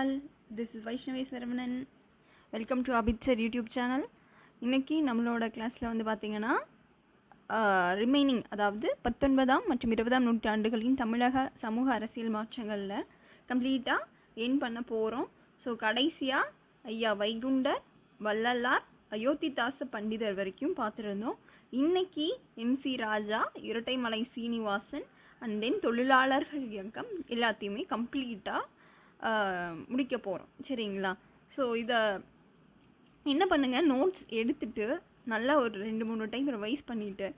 All, this is Vaishnavi Saravanan. Welcome to Abid sir YouTube channel. இன்றைக்கி நம்மளோட கிளாஸில் வந்து பார்த்திங்கன்னா ரிமைனிங், அதாவது 19ஆம் மற்றும் 20ஆம் நூற்றாண்டுகளின் தமிழக சமூக அரசியல் மாற்றங்களில் கம்ப்ளீட்டாக என் பண்ண போகிறோம். ஸோ கடைசியாக ஐயா வைகுண்டர், வள்ளலார், அயோத்திதாச பண்டிதர் வரைக்கும் பார்த்துருந்தோம். இன்றைக்கி MC Raja, Rettaimalai Srinivasan and then தொழிலாளர்கள் இயக்கம் எல்லாத்தையுமே கம்ப்ளீட்டாக முடிக்க போகிறோம். சரிங்களா? ஸோ இதை என்ன பண்ணுங்கள், நோட்ஸ் எடுத்துகிட்டு நல்லா ஒரு 2-3 டைம் ரிவைஸ் பண்ணிவிட்டு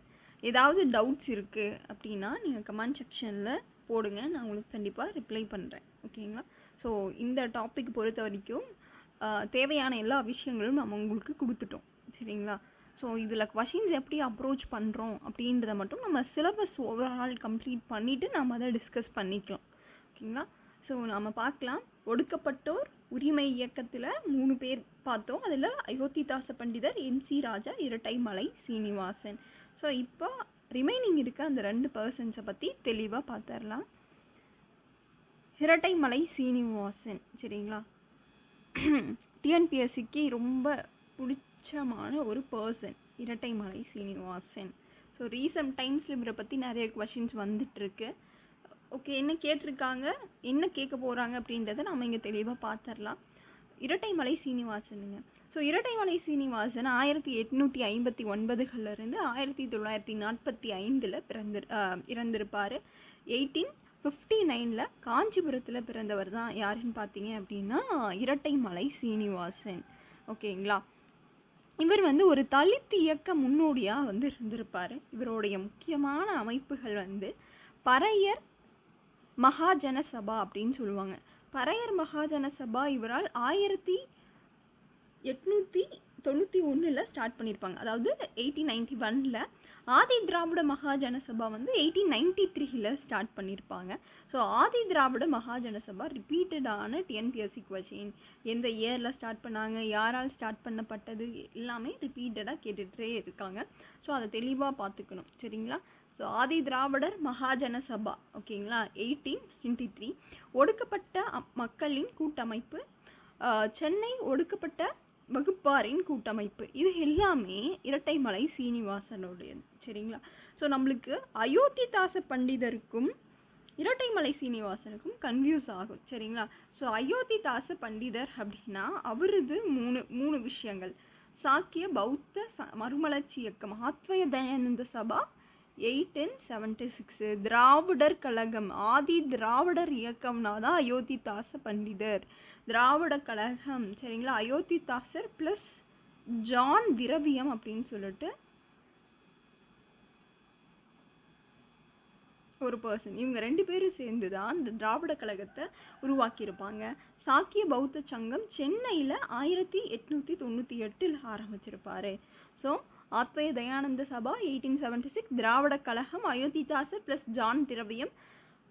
ஏதாவது டவுட்ஸ் இருக்குது அப்படின்னா நீங்கள் கமெண்ட் செக்ஷனில் போடுங்க, நான் உங்களுக்கு கண்டிப்பாக ரிப்ளை பண்ணுறேன். ஓகேங்களா? ஸோ இந்த டாபிக் பொறுத்த வரைக்கும் தேவையான எல்லா விஷயங்களும் நம்ம உங்களுக்கு கொடுத்துட்டோம். சரிங்களா? ஸோ இதில் கொஷின்ஸ் எப்படி அப்ரோச் பண்ணுறோம் அப்படின்றத மட்டும் நம்ம சிலபஸ் ஓவரால் கம்ப்ளீட் பண்ணிவிட்டு நம்ம அதை டிஸ்கஸ் பண்ணிக்கலாம். ஓகேங்களா? ஸோ நாம் பார்க்கலாம். ஒடுக்கப்பட்டோர் உரிமை இயக்கத்தில் 3 பேர் பார்த்தோம். அதில் அயோத்திதாச பண்டிதர், எம்சி ராஜா, இரட்டைமலை சீனிவாசன். ஸோ இப்போ ரிமைனிங் இருக்க அந்த 2 பர்சன்ஸை பற்றி தெளிவாக பார்த்துடலாம். இரட்டைமலை சீனிவாசன், சரிங்களா, டிஎன்பிஎஸ்சிக்கு ரொம்ப பிடிச்சமான ஒரு person Rettaimalai Srinivasan. So recent டைம்ஸில் இவரை பற்றி நிறைய கொஷின்ஸ் வந்துட்டுருக்கு. ஓகே, என்ன கேட்டிருக்காங்க, என்ன கேட்க போகிறாங்க அப்படின்றத நம்ம இங்கே தெளிவாக பார்த்துடலாம். இரட்டைமலை சீனிவாசனுங்க. ஸோ இரட்டைமலை சீனிவாசன் 1859களிலிருந்து 1945 இறந்திருப்பார். 1859 காஞ்சிபுரத்தில் பிறந்தவர் தான் யாருன்னு பார்த்தீங்க அப்படின்னா இரட்டைமலை சீனிவாசன். ஓகேங்களா? இவர் வந்து ஒரு தலித் இயக்க முன்னோடியாக இருந்திருப்பார். இவருடைய முக்கியமான அமைப்புகள் பறையர் மகாஜன சபா அப்படின்னு சொல்லுவாங்க. பறையர் மகாஜன சபா இவரால் 1891 ஸ்டார்ட் பண்ணியிருப்பாங்க. அதாவது 1891 ஆதி திராவிட மகாஜன சபா 1893 ஸ்டார்ட் பண்ணியிருப்பாங்க. ஸோ ஆதி திராவிட மகாஜன சபா ரிப்பீட்டடான டிஎன்பிஎஸ்சி கொஷின், எந்த இயரில் ஸ்டார்ட் பண்ணாங்க, யாரால் ஸ்டார்ட் பண்ணப்பட்டது, எல்லாமே ரிப்பீட்டடாக கேட்டுகிட்டே இருக்காங்க. ஸோ அதை தெளிவாக பார்த்துக்கணும். சரிங்களா? ஸோ ஆதி திராவிடர் மகாஜன சபா, ஓகேங்களா, 1893. ஒடுக்கப்பட்ட மக்களின் கூட்டமைப்பு, சென்னை ஒடுக்கப்பட்ட வகுப்பாரின் கூட்டமைப்பு, இது எல்லாமே இரட்டைமலை சீனிவாசனுடையது. சரிங்களா? ஸோ நம்மளுக்கு அயோத்திதாச பண்டிதருக்கும் இரட்டைமலை சீனிவாசனுக்கும் கன்ஃபியூஸ் ஆகும். சரிங்களா? ஸோ அயோத்திதாச பண்டிதர் அப்படின்னா அவரது மூணு விஷயங்கள்: சாக்கிய பௌத்த மறுமலர்ச்சி இயக்கம், அத்வைத தயானந்த சபா 1876, திராவிடர் கழகம், ஆதி திராவிடர் இயக்கம்னா தான் அயோத்திதாச பண்டிதர், திராவிட கழகம். சரிங்களா? அயோத்திதாசர் ப்ளஸ் ஜான் திரவியம் அப்படின்னு சொல்லிட்டு ஒரு பர்சன், இவங்க 2 பேரும் சேர்ந்து தான் இந்த திராவிட கழகத்தை உருவாக்கியிருப்பாங்க. சாக்கிய பௌத்த சங்கம் சென்னையில் 1898 ஆரம்பிச்சிருப்பாரு. ஸோ ஆத்வய தயானந்த சபா 1876, திராவிட கழகம், அயோத்திதாசர் ப்ளஸ் ஜான் திரவியம்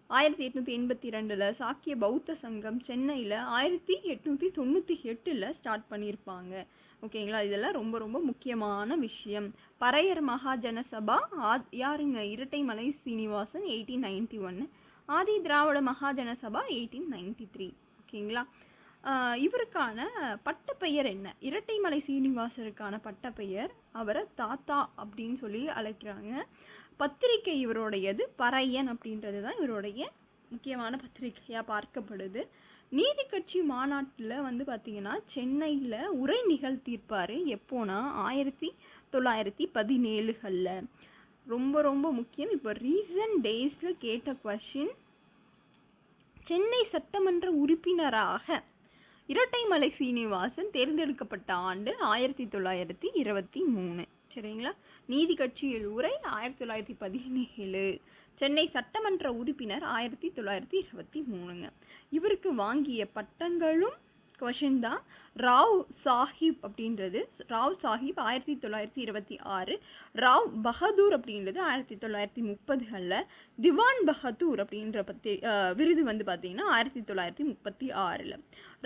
1882, சாக்கிய பௌத்த சங்கம் சென்னையில் 1898 ஸ்டார்ட் பண்ணியிருப்பாங்க. ஓகேங்களா? இதெல்லாம் ரொம்ப ரொம்ப முக்கியமான விஷயம். பறையர் மகாஜன சபா யாருங்க? இரட்டைமலை சீனிவாசன் 1891, ஆதி திராவிட மகாஜன சபா 1893. ஓகேங்களா? இவருக்கான பட்டப்பெயர் என்ன? இரட்டைமலை சீனிவாசருக்கான பட்டப்பெயர், அவரை தாத்தா அப்படின்னு சொல்லி அழைக்கிறாங்க. பத்திரிகை இவருடையது பறையன் அப்படின்றது தான் இவருடைய முக்கியமான பத்திரிகையாக பார்க்கப்படுது. நீதி கட்சி மாநாட்டில் பார்த்திங்கன்னா சென்னையில் உரை நிகழ்த்தியிருப்பார். எப்போனா 1917. ரொம்ப ரொம்ப முக்கியம். இப்போ ரீசன்ட் டேஸில் கேட்ட கொஷின், சென்னை சட்டமன்ற உறுப்பினராக இரட்டைமலை சீனிவாசன் தேர்ந்தெடுக்கப்பட்ட ஆண்டு 1923. சரிங்களா? நீதி கட்சியில் உரை 1917, சென்னை சட்டமன்ற உறுப்பினர் 1923. இவருக்கு வாங்கிய பட்டங்களும் கொஷின் தான். ராவ் சாஹிப் அப்படின்றது, ராவ் சாஹிப் 1926, ராவ் பகதூர் அப்படின்றது 1930. திவான் பகதூர் அப்படின்ற விருது பார்த்திங்கன்னா 1936.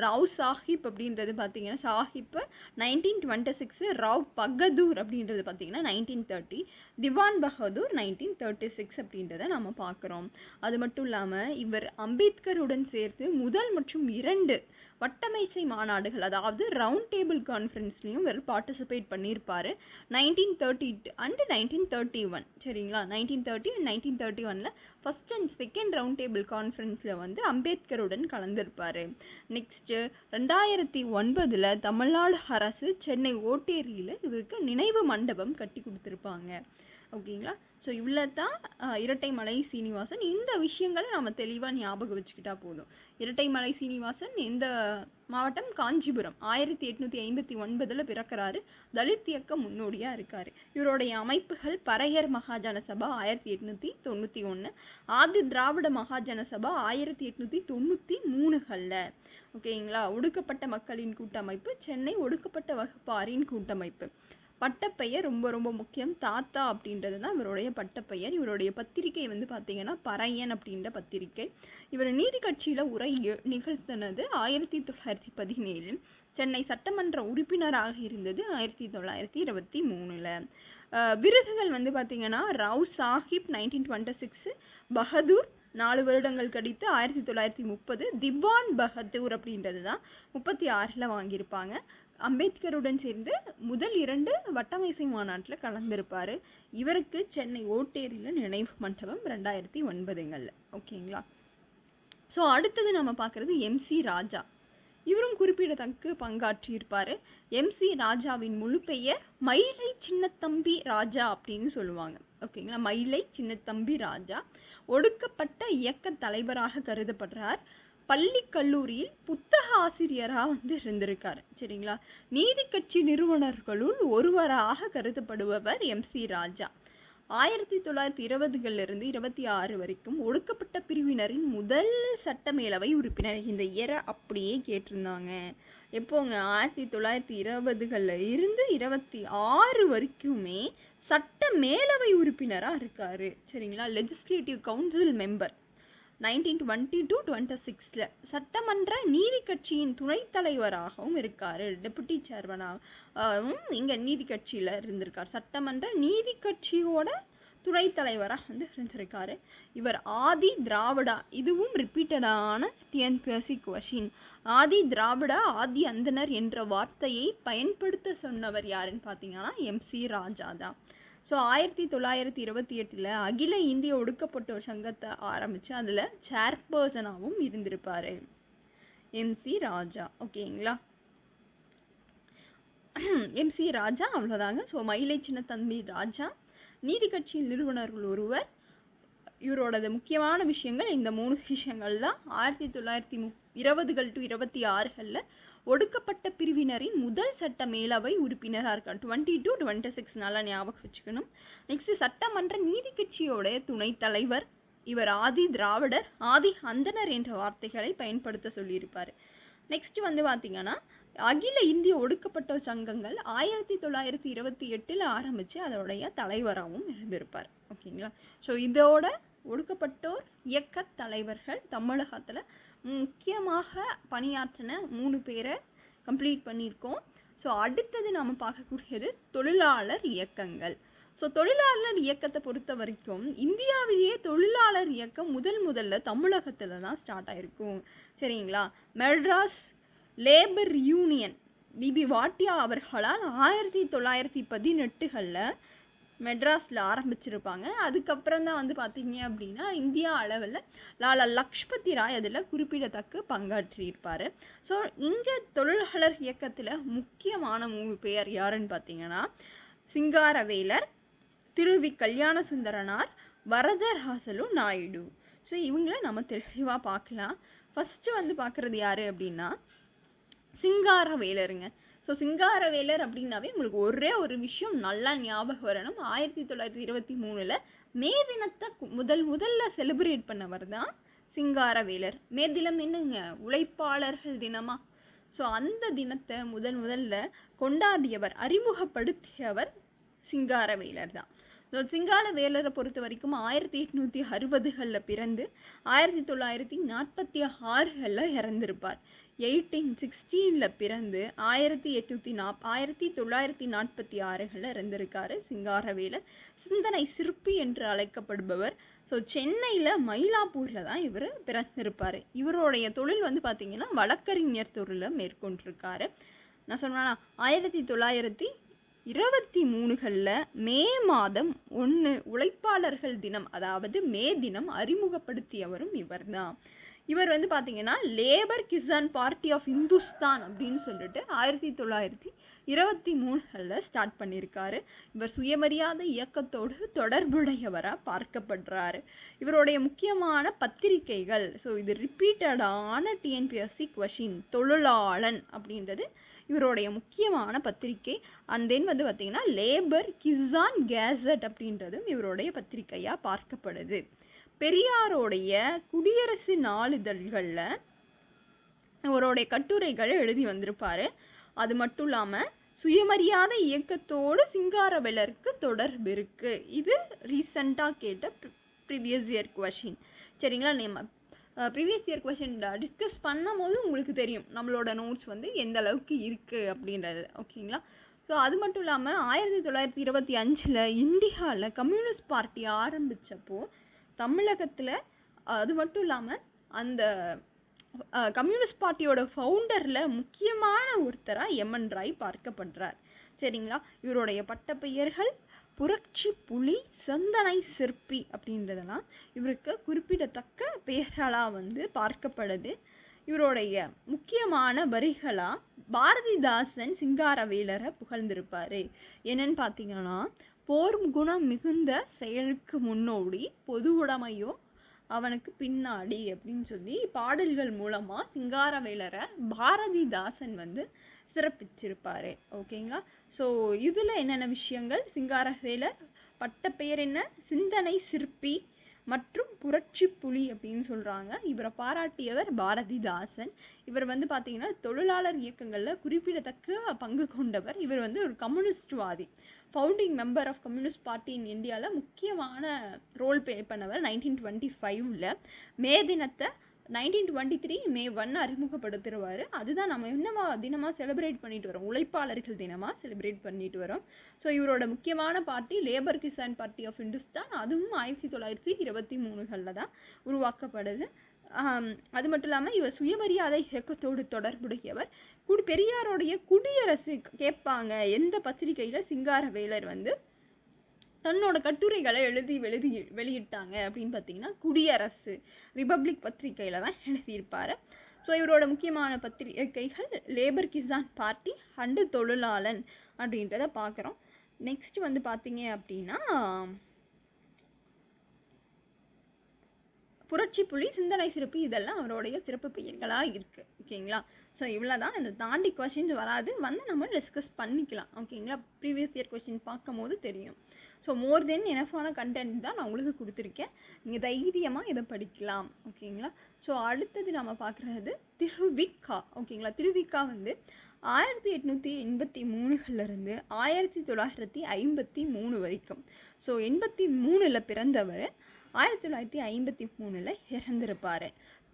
ராவ் சாஹிப் அப்படின்றது பார்த்திங்கன்னா சாஹிப் 1926, ராவ் பகதூர் அப்படின்றது பார்த்திங்கன்னா 1930, திவான் பகதூர் 1936 அப்படின்றத நம்ம பார்க்குறோம். அது மட்டும் இல்லாமல் இவர் அம்பேத்கருடன் சேர்த்து முதல் மற்றும் 2 வட்டமேசை மாநாடுகள், அதாவது ரவுண்ட் டேபிள் கான்ஃபரன்ஸ்லையும் இவர் பார்ட்டிசிபேட் பண்ணியிருப்பார் 1930 அண்ட் 1931. சரிங்களா, 1930 and 1931 first and second round table கான்ஃபரன்ஸில் வந்து அம்பேத்கருடன் கலந்திருப்பார். நெக்ஸ்ட்டு 2009 தமிழ்நாடு அரசு சென்னை ஓட்டேரியில் இவருக்கு நினைவு மண்டபம் கட்டி கொடுத்துருப்பாங்க. ஓகேங்களா, ஸோ இவ்வளோ தான் இரட்டைமலை சீனிவாசன். இந்த விஷயங்களை நம்ம தெளிவாக ஞாபகம் வச்சுக்கிட்டா போதும். இரட்டைமலை சீனிவாசன் எந்த மாவட்டம்? காஞ்சிபுரம். 1859 பிறக்கிறாரு. தலித் இயக்க முன்னோடியாக இருக்கார். இவருடைய அமைப்புகள் பறையர் மகாஜன சபா 1891, ஆதி திராவிட மகாஜன சபா 1893. ஓகேங்களா, ஒடுக்கப்பட்ட மக்களின் கூட்டமைப்பு, சென்னை ஒடுக்கப்பட்ட வகுப்பாரின் கூட்டமைப்பு. பட்டப்பெயர் ரொம்ப ரொம்ப முக்கியம். தாத்தா அப்படின்றது தான் இவருடைய பட்டப்பெயர். இவருடைய பத்திரிகை வந்து பார்த்திங்கன்னா பறையன் அப்படின்ற பத்திரிகை. இவர் நீதி கட்சியில் உரை நிகழ்த்தினது 1917. சென்னை சட்டமன்ற உறுப்பினராக இருந்தது 1923. விருதுகள் வந்து பார்த்திங்கன்னா ராவ் சாஹிப் 1926, பகதூர் 4 வருடங்கள் கழித்து 1930, திவான் பகதூர் அப்படின்றது தான் 36 வாங்கியிருப்பாங்க. அம்பேத்கருடன் சேர்ந்து முதல் 2 வட்டமேசை மாநாட்டில் கலந்திருப்பார். இவருக்கு சென்னை ஓட்டேரியில் நினைவு மண்டபம் 2009. ஓகேங்களா, ஸோ அடுத்தது நம்ம பார்க்குறது MC ராஜா. இவரும் குறிப்பிடத்தக்க பங்காற்றியிருப்பார். MC ராஜாவின் முழு பெயர் மயிலை சின்னத்தம்பி ராஜா அப்படின்னு சொல்லுவாங்க. ஓகேங்களா, மயிலை சின்னத்தம்பி ராஜா ஒடுக்கப்பட்ட இயக்க தலைவராக கருதப்படுறார். பள்ளி கல்லூரியில் புத்தக ஆசிரியராக வந்து இருந்திருக்காரு. சரிங்களா, நீதி கட்சி நிறுவனர்களுள் ஒருவராக கருதப்படுபவர் MC ராஜா. 1920 26 வரைக்கும் ஒடுக்கப்பட்ட பிரிவினரின் முதல் சட்டமேலவை உறுப்பினர். இந்த இயரை அப்படியே கேட்டிருந்தாங்க. எப்போங்க? 1920 26 வரைக்குமே சட்ட மேலவை உறுப்பினராக இருக்காரு. சரிங்களா, லெஜிஸ்லேட்டிவ் கவுன்சில் மெம்பர். 1920 to 26 சட்டமன்ற நீதி கட்சியின் துணைத் தலைவராகவும் இருக்கார். டெபுட்டி சேர்மனாகவும் இங்கே நீதி கட்சியில் இருந்திருக்கார். சட்டமன்ற நீதி கட்சியோட துணைத் தலைவராக வந்து இருந்திருக்காரு. இவர் ஆதி திராவிடா, இதுவும் ரிப்பீட்டடான டிஎன்பிஎஸ்சி கொஷின். ஆதி திராவிடா ஆதி அந்தனர் என்ற வார்த்தையை பயன்படுத்த சொன்னவர் யாருன்னு பார்த்தீங்கன்னா MC ராஜா தான். ஸோ 1928 அகில இந்திய ஒடுக்கப்பட்டோர் சங்கத்தை ஆரம்பித்து அதில் சேர்பர்சனாகவும் இருந்திருப்பார் MC ராஜா. ஓகேங்களா, MC ராஜா அவ்வளோதாங்க. ஸோ மயிலை சின்னத்தம்பி ராஜா நீதி கட்சியின் நிறுவனர்கள் ஒருவர். இவரோட முக்கியமான விஷயங்கள் இந்த 3 விஷயங்கள் தான். 1920 to 26 ஒடுக்கப்பட்ட பிரிவினரின் முதல் சட்ட மேலவை உறுப்பினராக இருக்கார். 22 to 26 நல்லா ஞாபகம் வச்சுக்கணும். நெக்ஸ்ட் சட்டமன்ற நீதி கட்சியோட துணைத் தலைவர். இவர் ஆதி திராவிடர் ஆதி அந்தனர் என்ற வார்த்தைகளை பயன்படுத்த சொல்லியிருப்பார். நெக்ஸ்ட் வந்து பார்த்திங்கன்னா அகில இந்திய ஒடுக்கப்பட்ட சங்கங்கள் 1928 ஆரம்பித்து அதோடைய தலைவராகவும் இருந்திருப்பார். ஓகேங்களா, ஸோ இதோட ஒடுக்கப்பட்டோர் இயக்க தலைவர்கள் தமிழகத்தில் முக்கியமாக பணியாற்றின 3 பேரை கம்ப்ளீட் பண்ணியிருக்கோம். ஸோ அடுத்தது நம்ம பார்க்கக்கூடியது தொழிலாளர் இயக்கங்கள். ஸோ தொழிலாளர் இயக்கத்தை பொறுத்த வரைக்கும் இந்தியாவிலேயே தொழிலாளர் இயக்கம் முதல்ல தமிழகத்தில் தான் ஸ்டார்ட் ஆகிருக்கும். சரிங்களா, மெட்ராஸ் லேபர் யூனியன் பிபி வாட்டியா அவர்களால் 1918 மெட்ராஸில் ஆரம்பிச்சிருப்பாங்க. அதுக்கப்புறம் தான் வந்து பார்த்திங்க அப்படின்னா இந்தியா அளவில் லாலா லக்ஷ்பதி ராய் அதில் குறிப்பிடத்தக்க பங்காற்றியிருப்பார். ஸோ இங்கே தொழிலாளர் இயக்கத்தில் முக்கியமான 3 பேர் யாருன்னு பார்த்திங்கன்னா சிங்காரவேலர், திருவி கல்யாண சுந்தரனார், வரதராசலு நாயுடு. ஸோ இவங்கள நம்ம தெளிவாக பார்க்கலாம். ஃபஸ்ட்டு வந்து பார்க்குறது யார் அப்படின்னா சிங்காரவேலருங்க. ஸோ சிங்காரவேலர் அப்படின்னாவே உங்களுக்கு ஒரே ஒரு விஷயம் நல்லா ஞாபகம் வரணும். 1923 மே தினத்தை முதல்ல செலிப்ரேட் பண்ணவர் தான் சிங்காரவேலர். மே தினம் என்னங்க? உழைப்பாளர்கள் தினமா? ஸோ அந்த தினத்தை முதல்ல கொண்டாடியவர், அறிமுகப்படுத்தியவர் சிங்காரவேலர் தான். ஸோ சிங்காரவேலரை பொறுத்த வரைக்கும் 1860 பிறந்து 1946 இறந்திருப்பார். 1816 பிறந்து 1946 இறந்திருக்காரு சிங்காரவேலர். சிந்தனை சிற்பி என்று அழைக்கப்படுபவர். ஸோ சென்னையில் மயிலாப்பூரில் தான் இவர் பிறந்திருப்பார். இவருடைய தொழில் வந்து பார்த்திங்கன்னா வழக்கறிஞர் தொழிலை மேற்கொண்டிருக்காரு. நான் சொன்னேன்னா 1923களில் மே மாதம் 1 உழைப்பாளர்கள் தினம், அதாவது மே தினம் அறிமுகப்படுத்தியவரும் இவர் தான். இவர் வந்து பார்த்திங்கன்னா லேபர் கிசான் பார்ட்டி ஆஃப் இந்துஸ்தான் அப்படின்னு சொல்லிட்டு 1923களில் ஸ்டார்ட் பண்ணியிருக்காரு. இவர் சுயமரியாதை இயக்கத்தோடு தொடர்புடையவராக பார்க்கப்படுறாரு. இவருடைய முக்கியமான பத்திரிகைகள், ஸோ இது ரிப்பீட்டடான டிஎன்பிஎஸ்சி கொஷின், தொழிலாளன் அப்படின்றது இவருடைய முக்கியமான பத்திரிகை. அண்ட் தென் வந்து பார்த்திங்கன்னா லேபர் கிசான் கேசட் அப்படின்றதும் இவருடைய பத்திரிகையாக பார்க்கப்படுது. பெரியாரோடைய குடியரசு நாளிதழ்களில் இவருடைய கட்டுரைகளை எழுதி வந்திருப்பார். அது மட்டும் இல்லாமல் சுயமரியாதை இயக்கத்தோடு சிங்காரவேலருக்கு தொடர்பு இருக்குது. இது ரீசண்டாக கேட்ட ப்ரீவியஸ் இயர் கொஷின். சரிங்களா? நம்ம ப்ரீவியஸ் இயர் கொஷின் டிஸ்கஸ் பண்ணும் போது உங்களுக்கு தெரியும் நம்மளோட நோட்ஸ் வந்து எந்த அளவுக்கு இருக்குது அப்படின்றது. ஓகேங்களா? ஸோ அது மட்டும் இல்லாமல் 1925 இந்தியாவில் கம்யூனிஸ்ட் பார்ட்டி ஆரம்பித்தப்போ தமிழகத்தில், அது மட்டும் இல்லாமல் அந்த கம்யூனிஸ்ட் பார்ட்டியோட ஃபவுண்டரில் முக்கியமான ஒருத்தராக எம்என் ராய் பார்க்கப்படுறார். சரிங்களா? இவருடைய பட்டப்பெயர்கள் புரட்சி புலி, சிந்தனை சிற்பி அப்படின்றதெல்லாம் இவருக்கு குறிப்பிடத்தக்க பெயர்களாக வந்து பார்க்கப்படுது. இவருடைய முக்கியமான வரிகளாக பாரதிதாசன் சிங்காரவேலரை புகழ்ந்திருப்பார். என்னன்னு பார்த்தீங்கன்னா, போர் குணம் மிகுந்த செயலுக்கு முன்னோடி, பொது உடைமையோ அவனுக்கு பின்னாடி அப்படின்னு சொல்லி பாடல்கள் மூலமாக சிங்காரவேலரை பாரதிதாசன் வந்து சிறப்பிச்சிருப்பார். ஓகேங்களா? ஸோ இதில் என்னென்ன விஷயங்கள், சிங்காரவேலர் பட்டப்பெயர் என்ன, சிந்தனை சிற்பி மற்றும் புரட்சி புலி அப்படின்னு சொல்கிறாங்க. இவரை பாராட்டியவர் பாரதிதாசன். இவர் வந்து பார்த்திங்கன்னா தொழிலாளர் இயக்கங்களில் குறிப்பிடத்தக்க பங்கு கொண்டவர். இவர் வந்து ஒரு கம்யூனிஸ்ட்வாதி, founding member of communist party in இந்தியாவில் முக்கியமான ரோல் ப்ளே பண்ணவர். 1925 மே தினத்தை 1923 மே 1 அறிமுகப்படுத்துருவார். அதுதான் நம்ம என்ன தினமாக செலிப்ரேட் பண்ணிட்டு வரோம், உழைப்பாளர்கள் தினமாக செலிப்ரேட் பண்ணிட்டு வரோம். ஸோ இவரோட முக்கியமான பார்ட்டி லேபர் கிசான் பார்ட்டி ஆஃப் இந்துஸ்தான். அதுவும் 1923களில் தான் உருவாக்கப்படுது. அது மட்டும் இல்லாமல் இவர் சுயமரியாதை இயக்கத்தோடு தொடர்புடையவர். பெரியாரோடைய குடியரசு கேட்பாங்க எந்த பத்திரிகையில் சிங்காரவேலர் வந்து தன்னோட கட்டுரைகளை எழுதி வெளியிட்டாங்க அப்படின்னு பார்த்தீங்கன்னா குடியரசு ரிபப்ளிக் பத்திரிகையில் தான் எழுதியிருப்பார். ஸோ இவரோட முக்கியமான பத்திரிகைகள் labour Kisan party and Thozhilalan அப்படின்றத பார்க்குறோம். நெக்ஸ்ட் வந்து பார்த்தீங்க அப்படின்னா புரட்சி புலி, சிந்தனை சிற்பி, இதெல்லாம் அவருடைய சிறப்பு பெயர்களாக இருக்குது. ஓகேங்களா? ஸோ இவ்வளோ தான். இந்த தாண்டி கொஷின்ஸ் வராது, வந்து நம்ம டிஸ்கஸ் பண்ணிக்கலாம். ஓகேங்களா? ப்ரீவியஸ் இயர் கொஷின் பார்க்கும் போது தெரியும். ஸோ மோர் தென் எனஃபான கண்டென்ட் தான் நான் உங்களுக்கு கொடுத்துருக்கேன். நீங்கள் தைரியமாக இதை படிக்கலாம். ஓகேங்களா? ஸோ அடுத்தது நம்ம பார்க்குறது திருவிக்கா. ஓகேங்களா? திருவிக்கா வந்து 1883லேருந்து 1953 வரைக்கும். ஸோ 83ல் பிறந்தவர், 1953 இறந்திருப்பார்.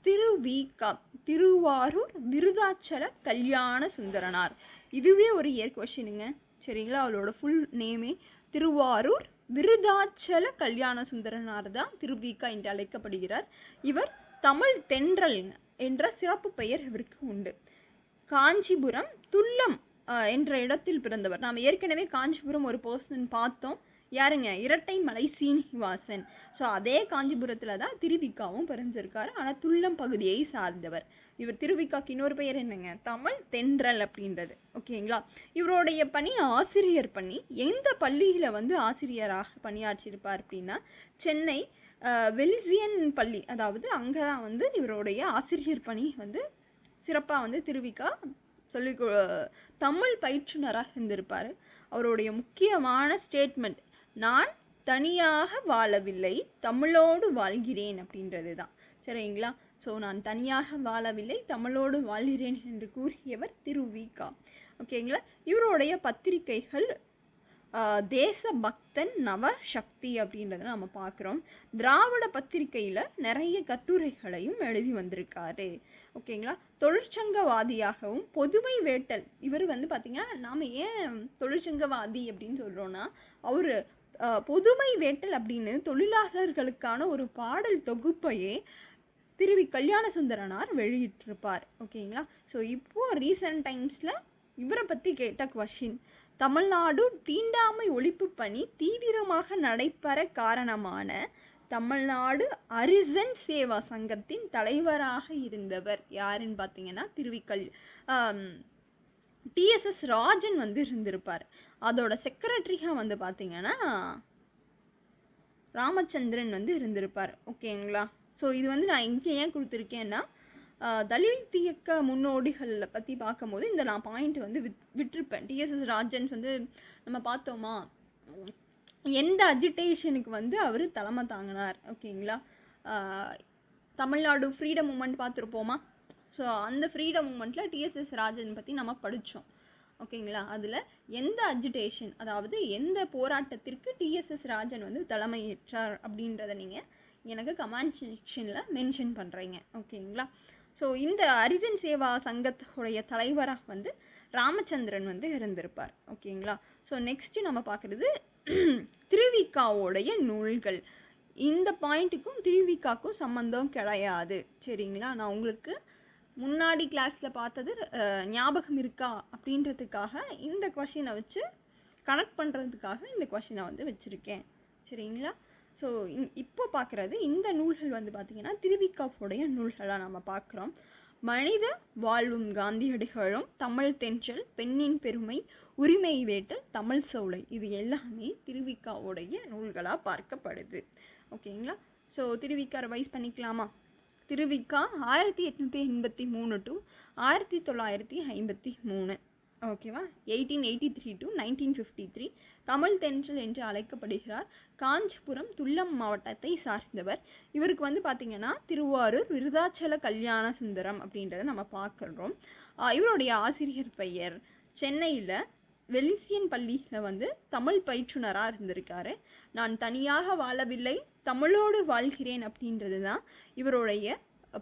திருவிக்கா திருவாரூர் விருதாச்சல கல்யாண சுந்தரனார். இதுவே ஒரு இயர் கொஷினுங்க. சரிங்களா? அவளோட ஃபுல் நேமே திருவாரூர் விருதாச்சல கல்யாண சுந்தரனார் தான் திருவிக்கா என்று அழைக்கப்படுகிறார். இவர் தமிழ் தென்றல் என்ற சிறப்பு பெயர் இவருக்கு உண்டு. காஞ்சிபுரம் துல்லம் என்ற இடத்தில் பிறந்தவர். நாம் ஏற்கனவே காஞ்சிபுரம் ஒரு பர்சன் பார்த்தோம். யாருங்க? இரட்டை மலை சீனிவாசன். ஸோ அதே காஞ்சிபுரத்தில் தான் திருவிக்காவும் பிறந்திருக்காரு. ஆனால் துல்லம் பகுதியை சார்ந்தவர். இவர் திருவிக்காக்கு இன்னொரு பெயர் என்னங்க? தமிழ் தென்றல் அப்படின்றது. ஓகேங்களா? இவருடைய பணி ஆசிரியர் பணி. எந்த பள்ளியில் வந்து ஆசிரியராக பணியாற்றியிருப்பார் அப்படின்னா சென்னை வெலிசியன் பள்ளி, அதாவது அங்கே தான் வந்து இவருடைய ஆசிரியர் பணி வந்து சிறப்பாக வந்து திருவிக்கா சொல்லி தமிழ் பயிற்றுனராக இருந்திருப்பார். அவருடைய முக்கியமான ஸ்டேட்மெண்ட், நான் தனியாக வாழவில்லை, தமிழோடு வாழ்கிறேன் அப்படின்றது தான். சரிங்களா? ஸோ நான் தனியாக வாழவில்லை, தமிழோடு வாழ்கிறேன் என்று கூறியவர் திருவிக்கா. ஓகேங்களா? இவருடைய பத்திரிகைகள் தேசபக்தன், நவசக்தி அப்படின்றத நம்ம பார்க்குறோம். திராவிட பத்திரிகையில் நிறைய கட்டுரைகளையும் எழுதி வந்திருக்காரு. ஓகேங்களா? தொழிற்சங்கவாதியாகவும் பொதுமை வேட்டல். இவர் வந்து பார்த்திங்கன்னா நாம் ஏன் தொழிற்சங்கவாதி அப்படின்னு சொல்கிறோன்னா, அவர் பொதுமை வேட்டல் அப்படின்னு தொழிலாளர்களுக்கான ஒரு பாடல் தொகுப்பையே திருவி கல்யாண சுந்தரனார் வெளியிட்டிருப்பார். ஓகேங்களா. ஸோ இப்போது ரீசன்ட் டைம்ஸில் இவரை பற்றி கேட்ட கொஷின், தமிழ்நாடு தீண்டாமை ஒழிப்பு பணி தீவிரமாக நடைபெற காரணமான தமிழ்நாடு அரிசன் சேவா சங்கத்தின் தலைவராக இருந்தவர் யாருன்னு பார்த்தீங்கன்னா டிஎஸ்எஸ் ராஜன் வந்து இருந்திருப்பார். அதோட செக்ரட்டரியாக வந்து பார்த்தீங்கன்னா ராமச்சந்திரன் வந்து இருந்திருப்பார். ஓகேங்களா. ஸோ இது வந்து நான் இங்கே ஏன் கொடுத்துருக்கேன்னா, தலித் இயக்க முன்னோடிகளில் பற்றி பார்க்கும்போது இந்த நான் பாயிண்ட் வந்து விட்டுருப்பேன். டிஎஸ்எஸ் ராஜன் வந்து நம்ம பார்த்தோமா, எந்த அஜிடேஷனுக்கு வந்து அவர் தலைமை தாங்கினார். ஓகேங்களா. தமிழ்நாடு ஃப்ரீடம் மூமெண்ட் பார்த்துருப்போமா. ஸோ அந்த ஃப்ரீடம் மூமெண்ட்டில் டிஎஸ்எஸ் ராஜன் பற்றி நம்ம படித்தோம். ஓகேங்களா. அதில் எந்த அஜிடேஷன், அதாவது எந்த போராட்டத்திற்கு டிஎஸ்எஸ் ராஜன் வந்து தலைமையேற்றார் அப்படின்றத நீங்கள் எனக்கு கமெண்ட் செக்ஷனில் மென்ஷன் பண்ணுறீங்க. ஓகேங்களா. ஸோ இந்த அரிஜன் சேவா சங்கத்துடைய தலைவராக வந்து ராமச்சந்திரன் வந்து இருந்திருப்பார். ஓகேங்களா. ஸோ நெக்ஸ்ட்டு நம்ம பார்க்குறது திருவிக்காவோடைய நூல்கள். இந்த பாயிண்ட்டுக்கும் திருவிக்காக்கும் சம்மந்தம் கிடையாது. சரிங்களா. நான் உங்களுக்கு முன்னாடி கிளாஸில் பார்த்தது ஞாபகம் இருக்கா அப்படின்றதுக்காக இந்த கொஷினை வச்சு கனெக்ட் பண்ணுறதுக்காக இந்த கொஷினை வந்து வச்சுருக்கேன். சரிங்களா. ஸோ இப்போ பார்க்குறது இந்த நூல்கள் வந்து பார்த்திங்கன்னா திருவிக்காவுடைய நூல்களாக நம்ம பார்க்குறோம். மனித வாழ்வும் காந்தியடிகளும், தமிழ் தென்றல், பெண்ணின் பெருமை, உரிமை வேட்டல், தமிழ் சோலை, இது எல்லாமே திருவிக்காவுடைய நூல்களாக பார்க்கப்படுது. ஓகேங்களா. ஸோ திருவிக்கா ரிவைஸ் பண்ணிக்கலாமா. திருவிக்கா 1883 to 1953. ஓகேவா. 1883 to 1953 தமிழ் தென்றல் என்று அழைக்கப்படுகிறார். காஞ்சிபுரம் துல்லம் மாவட்டத்தை சார்ந்தவர். இவருக்கு வந்து பார்த்திங்கன்னா திருவாரூர் விருதாச்சல கல்யாண சுந்தரம் அப்படின்றத நம்ம பார்க்குறோம். இவருடைய ஆசிரியர் பெயர் சென்னையில் வெலிசியன் பள்ளியில் வந்து தமிழ் பயிற்றுனராக இருந்திருக்காரு. நான் தனியாக வாழவில்லை, தமிழோடு வாழ்கிறேன் அப்படின்றது தான் இவருடைய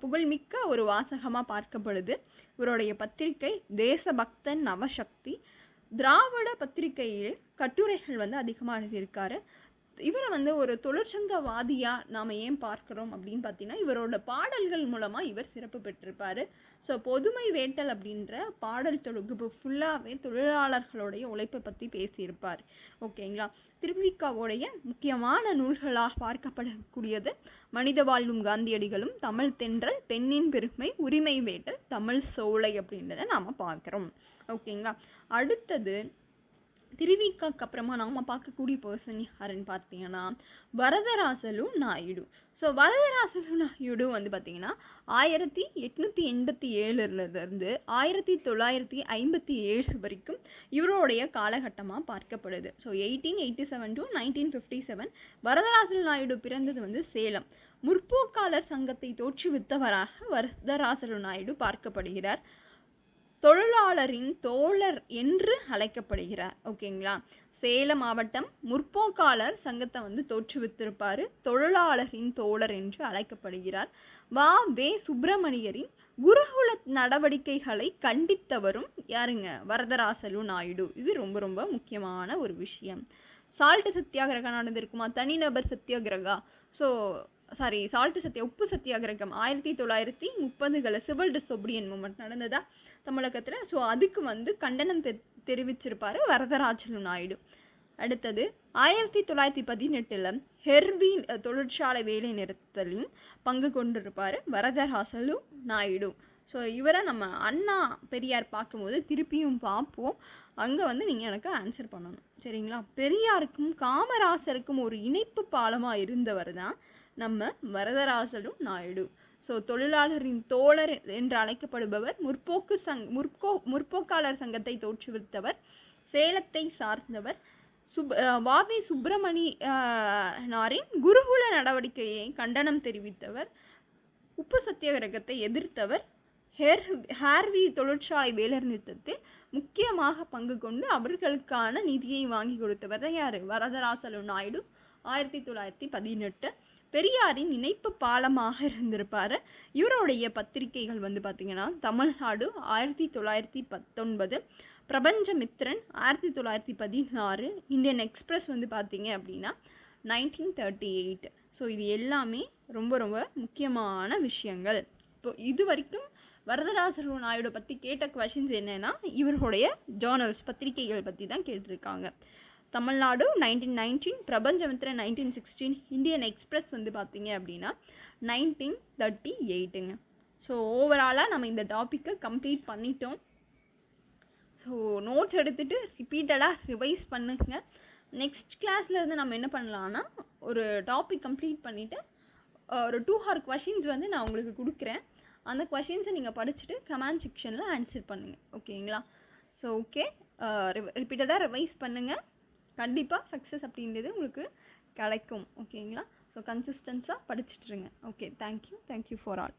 புகழ்மிக்க ஒரு வாசகமாக பார்க்கப்படுது. இவருடைய பத்திரிகை தேசபக்தன், நவசக்தி, திராவிட பத்திரிகையில் கட்டுரைகள் வந்து அதிகமாக எழுதியிருக்காரு. இவரை வந்து ஒரு தொழிற்சங்கவாதியாக நாம் ஏன் பார்க்குறோம் அப்படின்னு பார்த்தீங்கன்னா, இவரோட பாடல்கள் மூலமாக இவர் சிறப்பு பெற்றிருப்பார். ஸோ பொதுமை வேட்டல் அப்படின்ற பாடல் தொகுப்பு ஃபுல்லாகவே தொழிலாளர்களுடைய உழைப்பை பற்றி பேசியிருப்பார். ஓகேங்களா. திருவிக்காவுடைய முக்கியமான நூல்களாக பார்க்கப்படக்கூடியது மனித வாழ்வும் காந்தியடிகளும், தமிழ் தென்றல், பெண்ணின் பெருமை, உரிமை வேட்டல், தமிழ் சோலை அப்படின்றத நாம் பார்க்குறோம். ஓகேங்களா. அடுத்தது திருவிக்காக்கு அப்புறமா நாம் பார்க்கக்கூடிய பர்சன் யாருன்னு பார்த்தீங்கன்னா வரதராசலு நாயுடு. ஸோ வரதராசலு நாயுடு வந்து பார்த்திங்கன்னா 1887 1957 வரைக்கும் இவருடைய காலகட்டமாக பார்க்கப்படுது. ஸோ 1887 to 1957 வரதராசலு நாயுடு பிறந்தது வந்து சேலம். முற்போக்காளர் சங்கத்தை தோற்றுவித்தவராக வரதராசலு நாயுடு பார்க்கப்படுகிறார். தொழிலாளரின் தோழர் என்று அழைக்கப்படுகிறார். ஓகேங்களா. சேலம் மாவட்டம் முற்போக்காளர் சங்கத்தை வந்து தோற்றுவித்திருப்பார். தொழிலாளரின் தோழர் என்று அழைக்கப்படுகிறார். வே சுப்பிரமணியரின் குருகுல நடவடிக்கைகளை கண்டித்தவரும் யாருங்க, வரதராசலு நாயுடு. இது ரொம்ப ரொம்ப முக்கியமான ஒரு விஷயம். சால்ட் சத்தியாகிரகம் நடந்திருக்குமா, தனிநபர் சத்தியாகிரகா. உப்பு சத்தியாகிரகம் 1930 சிவில் டிசொபீடியன் மூமெண்ட் நடந்ததா தமிழகத்தில். ஸோ அதுக்கு வந்து கண்டனம் தெரிவிச்சிருப்பார் வரதராசலு நாயுடு. அடுத்தது 1918 ஹெர்வி தொழிற்சாலை வேலை நிறுத்தலின் பங்கு கொண்டிருப்பார் வரதராசலு நாயுடு. ஸோ இவரை நம்ம அண்ணா பெரியார் பார்க்கும்போது திருப்பியும் பார்ப்போம். அங்கே வந்து நீங்கள் எனக்கு ஆன்சர் பண்ணணும். சரிங்களா. பெரியாருக்கும் காமராசருக்கும் ஒரு இணைப்பு பாலமாக இருந்தவர் தான் நம்ம வரதராசலு நாயுடு. ஸோ தொழிலாளரின் தோழர் என்று அழைக்கப்படுபவர், முற்போக்காளர் சங்கத்தை தோற்றுவித்தவர், சேலத்தை சார்ந்தவர், வே சுப்பிரமணியனாரின் குருகுல நடவடிக்கையை கண்டனம் தெரிவித்தவர், உப்பு சத்தியாகிரகத்தை எதிர்த்தவர், ஹார்வி தொழிற்சாலை வேலை நிறுத்தத்தில் முக்கியமாக பங்கு கொண்டு அவர்களுக்கான நிதியை வாங்கி கொடுத்தவர் தான் யார், வரதராசலு நாயுடு. 1918 பெரியாரின் இணைப்பு பாலமாக இருந்திருப்பார். இவருடைய பத்திரிகைகள் வந்து பார்த்திங்கன்னா தமிழ்நாடு 1919, பிரபஞ்சமித்ரன் 1916, இந்தியன் எக்ஸ்பிரஸ் வந்து பார்த்திங்க அப்படின்னா 1938. ஸோ இது எல்லாமே ரொம்ப ரொம்ப முக்கியமான விஷயங்கள். இப்போ இது வரைக்கும் வரதராசலு நாயுடு பற்றி கேட்ட கொஷின்ஸ் என்னென்னா இவர்களுடைய ஜேர்னல்ஸ் பத்திரிகைகள் பற்றி தான் கேட்டிருக்காங்க. தமிழ்நாடு 1919, பிரபஞ்சமித்ரன் 1916, இந்தியன் எக்ஸ்பிரஸ் வந்து பார்த்திங்க அப்படின்னா 1938ங்க. ஸோ ஓவராலாக நம்ம இந்த டாப்பிக்கை கம்ப்ளீட் பண்ணிட்டோம். ஸோ நோட்ஸ் எடுத்துகிட்டு ரிப்பீட்டடாக ரிவைஸ் பண்ணுங்க. நெக்ஸ்ட் கிளாஸ்லேருந்து நம்ம என்ன பண்ணலான்னா ஒரு டாபிக் கம்ப்ளீட் பண்ணிவிட்டு ஒரு 2 hour கொஷின்ஸ் வந்து நான் உங்களுக்கு கொடுக்குறேன். அந்த கொஷின்ஸை நீங்கள் படிச்சுட்டு கமெண்ட் செக்ஷனில் ஆன்சர் பண்ணுங்கள். ஓகேங்களா? ஸோ ஓகே, ரிப்பீட்டடாக ரிவைஸ் பண்ணுங்கள். கண்டிப்பாக சக்ஸஸ் அப்படின்றது உங்களுக்கு கிடைக்கும். ஓகேங்களா? ஸோ கன்சிஸ்டன்ஸாக படிச்சுட்ருங்க. Okay, thank you for all.